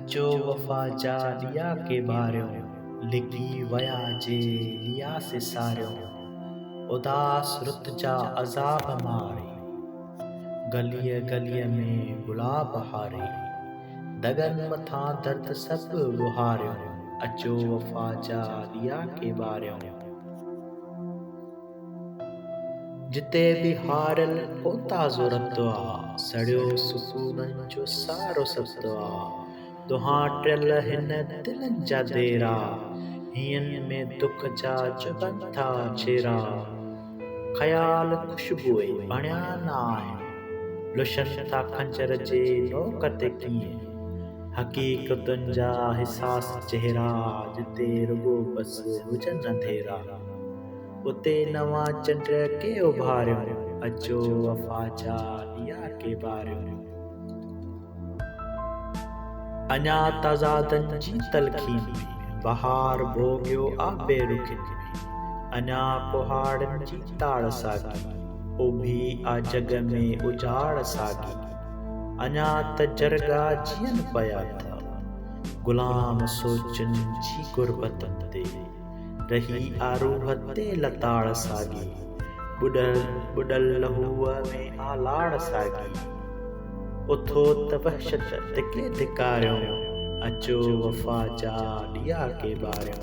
अचो वफ़ा जा ॾिया के ॿारियो, लिकी वया जे लिया से सारियो। उदास रुत जा अज़ाब मारे, गलीअ गलीअ में गुलाब हारे। दगन मथां दर्द सभु ॿुहारियो, अचो वफ़ा जा ॾिया के ॿारियो। जिते बि हारियल पौधा ज़ोरत आ, सड़ियो सुकूननि जो सारो सतो आ। तुहां टियल हिन दिलनि जा देरा, हीअं में दुख जा चुभनि था छेरा। ख़याल खुशबूए बणिया न आहिनि, लुशन था खंजर जे नोक ते कीअं। हक़ीक़तुनि जा हिसास चहिरा, जिते रुगो बस हुजनि अंधेरा। उते नवां चंड के उभारियो, अचो वफ़ा जा ॾिया के ॿारियो। अञा ताज़ादनि जी तलखीन में, बहार भोगियो आबे रुखिन में। अञा कुहाड़नि जी ताड़ सागी, उभी आ जग में उजाड़ सागी। अञा त जरगा जीअन पया था, गुलाम सोचनि जी गुरबतनि ते। रही आ रूह ते लताड़ सागी, बुॾल लहूअ में आ लाड़ सागी। उथो त वहशत ते के धिकारियो, अचो वफ़ा जा ॾिया के ॿारियो।